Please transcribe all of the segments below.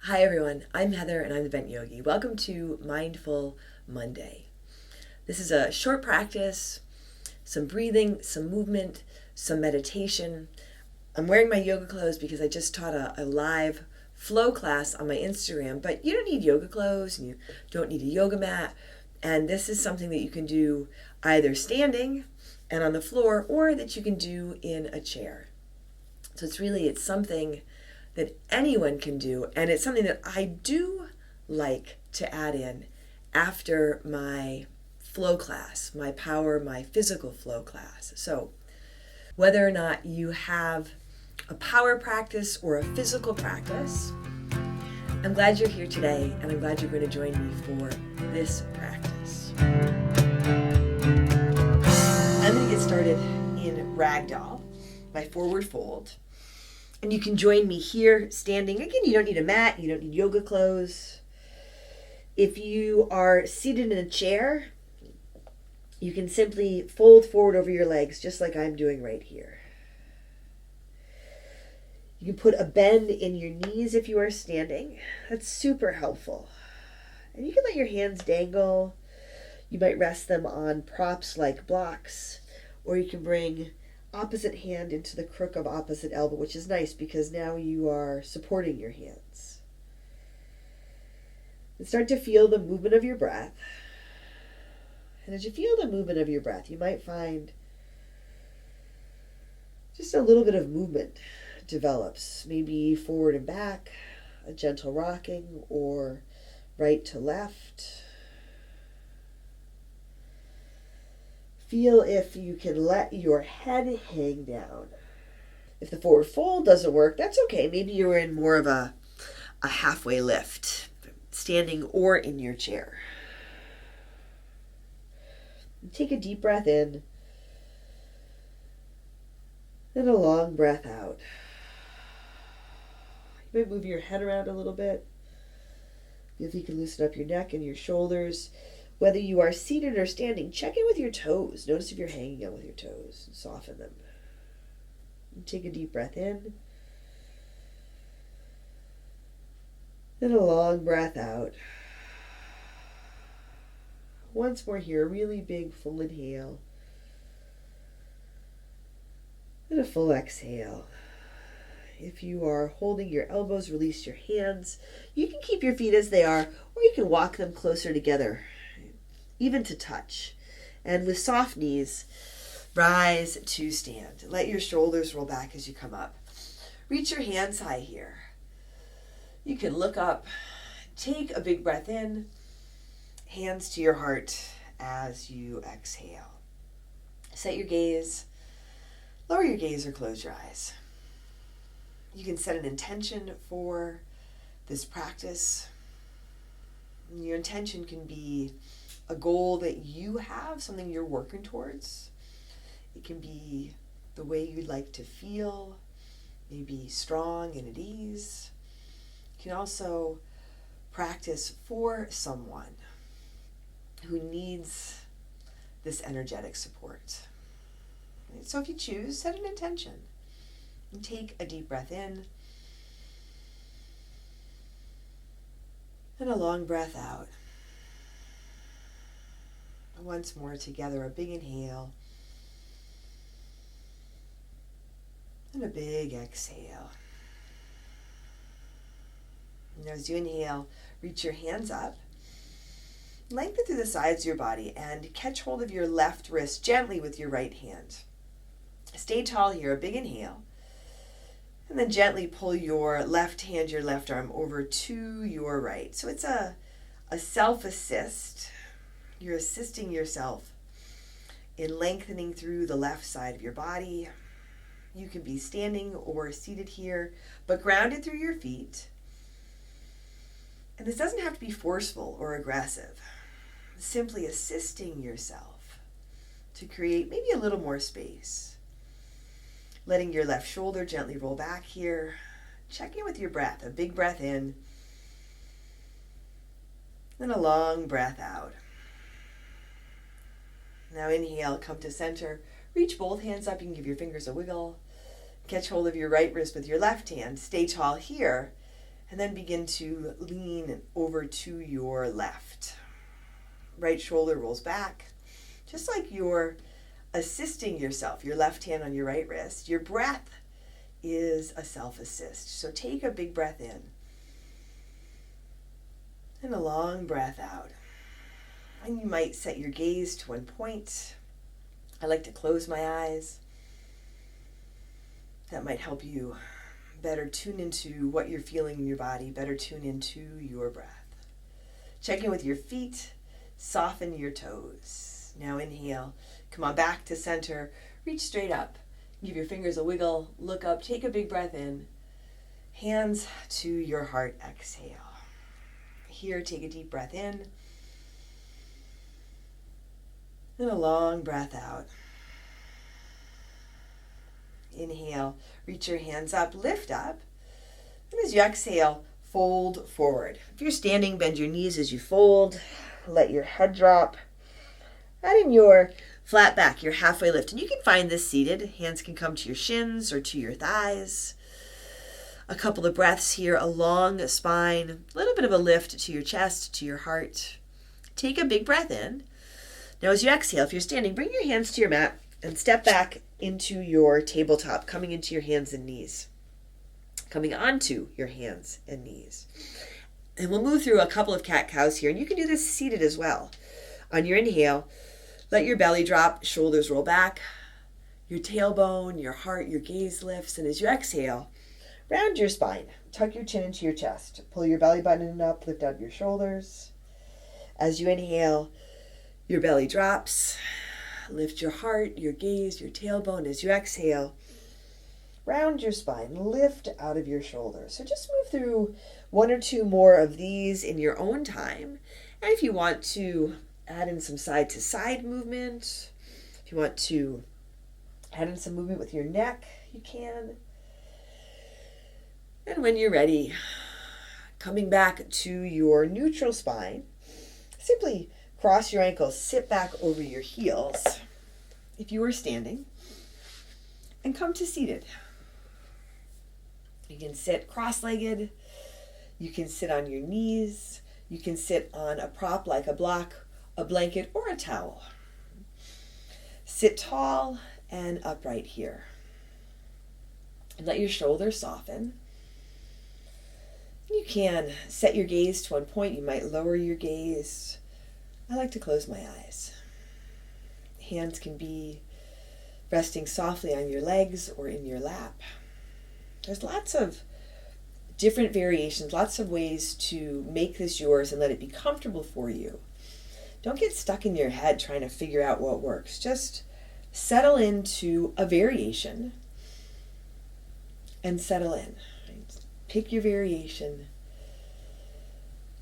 Hi everyone, I'm Heather and I'm the Bent Yogi. Welcome to Mindful Monday. This is a short practice, some breathing, some movement, some meditation. I'm wearing my yoga clothes because I just taught a live flow class on my Instagram, but you don't need yoga clothes and you don't need a yoga mat. And this is something that you can do either standing and on the floor or that you can do in a chair. So it's something that anyone can do, and it's something that I do like to add in after my flow class, my physical flow class. So whether or not you have a power practice or a physical practice, I'm glad you're here today, and I'm glad you're going to join me for this practice. I'm going to get started in Ragdoll, my forward fold. And you can join me here standing. Again, you don't need a mat, you don't need yoga clothes. If you are seated in a chair, you can simply fold forward over your legs, just like I'm doing right here. You can put a bend in your knees if you are standing. That's super helpful. And you can let your hands dangle. You might rest them on props like blocks, or you can bring opposite hand into the crook of opposite elbow, which is nice because now you are supporting your hands. And start to feel the movement of your breath. And as you feel the movement of your breath, you might find just a little bit of movement develops, maybe forward and back, a gentle rocking, or right to left. Feel if you can let your head hang down. If the forward fold doesn't work, that's okay. Maybe you're in more of a halfway lift, standing or in your chair. Take a deep breath in, and a long breath out. You might move your head around a little bit. If you can loosen up your neck and your shoulders. Whether you are seated or standing, check in with your toes. Notice if you're hanging out with your toes and soften them. And take a deep breath in. And a long breath out. Once more here, a really big full inhale. And a full exhale. If you are holding your elbows, release your hands. You can keep your feet as they are, or you can walk them closer together, even to touch. And with soft knees, rise to stand. Let your shoulders roll back as you come up. Reach your hands high here. You can look up, take a big breath in, hands to your heart as you exhale. Set your gaze, lower your gaze or close your eyes. You can set an intention for this practice. Your intention can be a goal that you have, something you're working towards. It can be the way you'd like to feel, maybe strong and at ease. You can also practice for someone who needs this energetic support. So if you choose, set an intention and take a deep breath in and a long breath out. Once more together, a big inhale and a big exhale. And as you inhale, reach your hands up, lengthen through the sides of your body, and catch hold of your left wrist gently with your right hand. Stay tall here, a big inhale, and then gently pull your left hand, your left arm over to your right. So it's a self-assist. You're assisting yourself in lengthening through the left side of your body. You can be standing or seated here, but grounded through your feet. And this doesn't have to be forceful or aggressive. Simply assisting yourself to create maybe a little more space. Letting your left shoulder gently roll back here. Check in with your breath. A big breath in. And a long breath out. Now inhale, come to center. Reach both hands up. You can give your fingers a wiggle. Catch hold of your right wrist with your left hand. Stay tall here. And then begin to lean over to your left. Right shoulder rolls back, just like you're assisting yourself, your left hand on your right wrist. Your breath is a self-assist. So take a big breath in and a long breath out. And you might set your gaze to one point. I like to close my eyes. That might help you better tune into what you're feeling in your body, better tune into your breath. Check in with your feet, soften your toes. Now inhale, come on back to center, reach straight up, give your fingers a wiggle, look up, take a big breath in, hands to your heart, exhale. Here, take a deep breath in, and a long breath out. Inhale, reach your hands up, lift up. And as you exhale, fold forward. If you're standing, bend your knees as you fold. Let your head drop. Add in your flat back, your halfway lift. And you can find this seated. Hands can come to your shins or to your thighs. A couple of breaths here, a long spine, a little bit of a lift to your chest, to your heart. Take a big breath in. Now as you exhale, if you're standing, bring your hands to your mat and step back into your tabletop, coming into your hands and knees, coming onto your hands and knees. And we'll move through a couple of cat-cows here, and you can do this seated as well. On your inhale, let your belly drop, shoulders roll back, your tailbone, your heart, your gaze lifts, and as you exhale, round your spine, tuck your chin into your chest, pull your belly button up, lift out your shoulders. As you inhale, your belly drops, lift your heart, your gaze, your tailbone. As you exhale, round your spine, lift out of your shoulders. So just move through one or two more of these in your own time. And if you want to add in some side to side movement, if you want to add in some movement with your neck, you can. And when you're ready, coming back to your neutral spine, simply cross your ankles, sit back over your heels, if you are standing, and come to seated. You can sit cross-legged, you can sit on your knees, you can sit on a prop like a block, a blanket, or a towel. Sit tall and upright here. And let your shoulders soften. You can set your gaze to one point, you might lower your gaze. I like to close my eyes. Hands can be resting softly on your legs or in your lap. There's lots of different variations, lots of ways to make this yours and let it be comfortable for you. Don't get stuck in your head trying to figure out what works. Just settle into a variation and settle in. Pick your variation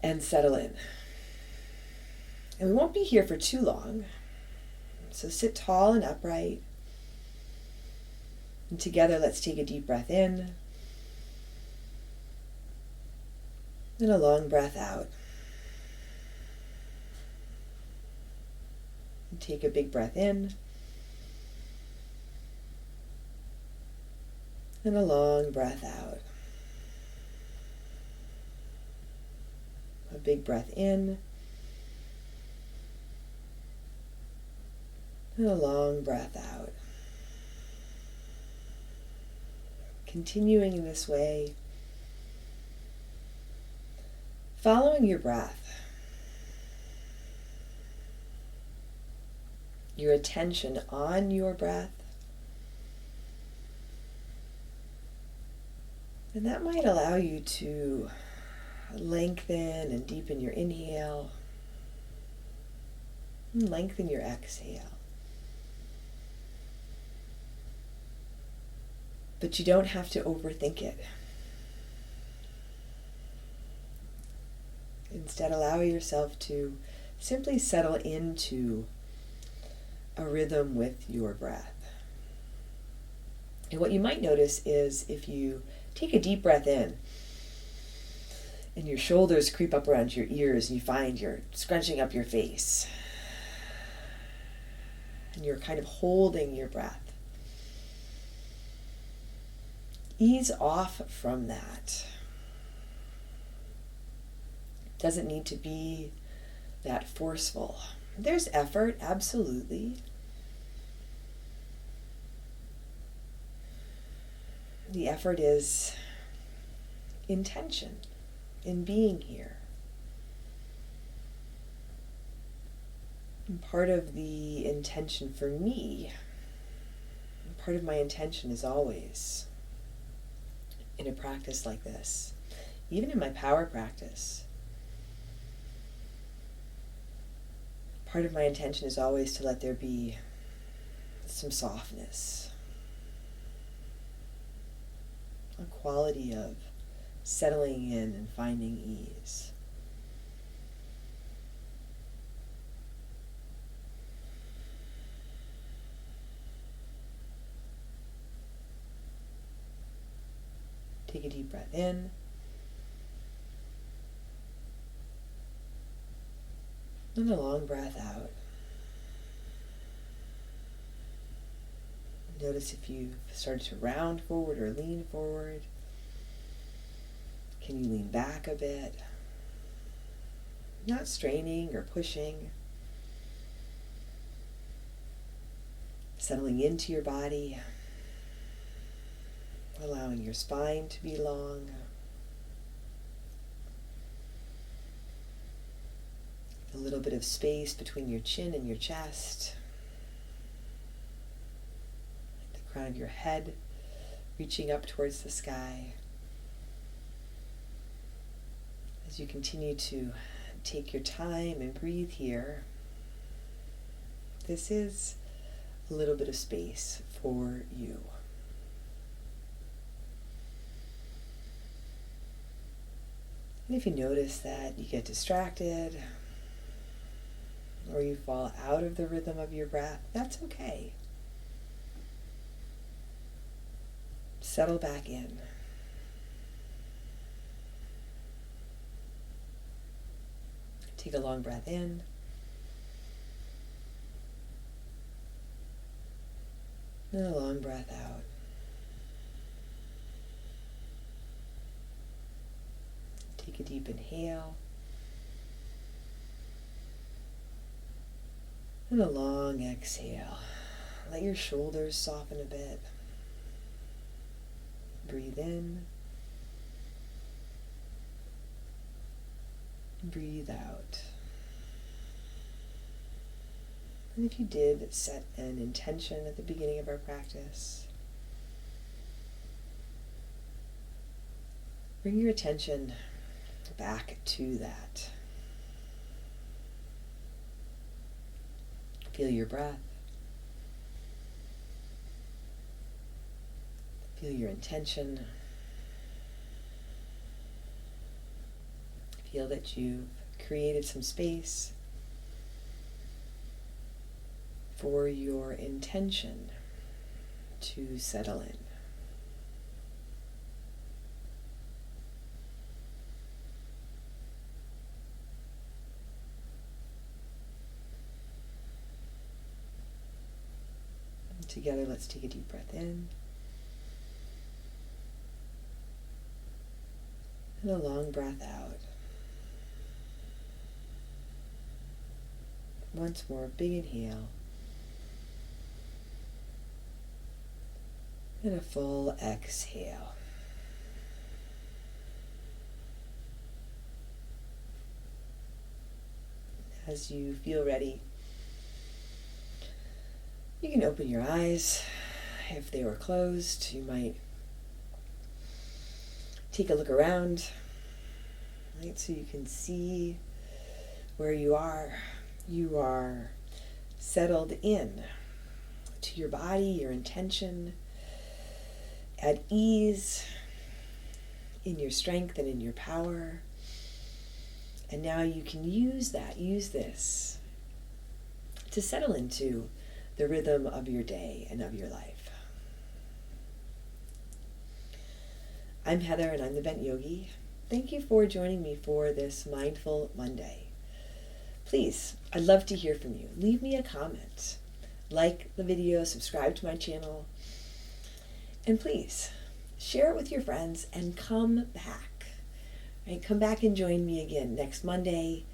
and settle in. And we won't be here for too long. So sit tall and upright. And together, let's take a deep breath in. And a long breath out. And take a big breath in. And a long breath out. A big breath in. And a long breath out. Continuing in this way, following your breath, your attention on your breath, and that might allow you to lengthen and deepen your inhale, and lengthen your exhale. But you don't have to overthink it. Instead, allow yourself to simply settle into a rhythm with your breath. And what you might notice is if you take a deep breath in and your shoulders creep up around your ears and you find you're scrunching up your face and you're kind of holding your breath, ease off from that. Doesn't need to be that forceful. There's effort, absolutely. The effort is intention in being here. And part of the intention for me, part of my intention is always, in a practice like this, even in my power practice, part of my intention is always to let there be some softness, a quality of settling in and finding ease. Take a deep breath in. And a long breath out. Notice if you've started to round forward or lean forward. Can you lean back a bit? Not straining or pushing. Settling into your body. Allowing your spine to be long. A little bit of space between your chin and your chest. The crown of your head reaching up towards the sky. As you continue to take your time and breathe here, this is a little bit of space for you. And if you notice that you get distracted or you fall out of the rhythm of your breath, that's okay. Settle back in. Take a long breath in. And a long breath out. Take a deep inhale. And a long exhale. Let your shoulders soften a bit. Breathe in. Breathe out. And if you did set an intention at the beginning of our practice, bring your attention back to that. Feel your breath. Feel your intention. Feel that you've created some space for your intention to settle in. Together, let's take a deep breath in. And a long breath out. Once more, big inhale. And a full exhale. As you feel ready, you can open your eyes. If they were closed, you might take a look around, right, so you can see where you are. You are settled in to your body, your intention, at ease in your strength and in your power. And now you can use this to settle into the rhythm of your day and of your life. I'm Heather and I'm the Bent Yogi. Thank you for joining me for this Mindful Monday. Please, I'd love to hear from you. Leave me a comment, like the video, subscribe to my channel, and please share it with your friends and come back. Right? Come back and join me again next Monday.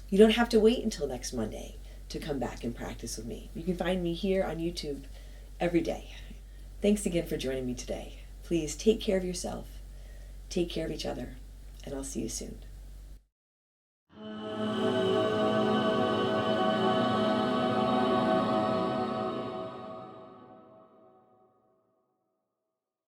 You don't have to wait until next Monday to come back and practice with me. You can find me here on YouTube every day. Thanks again for joining me today. Please take care of yourself, take care of each other, and I'll see you soon.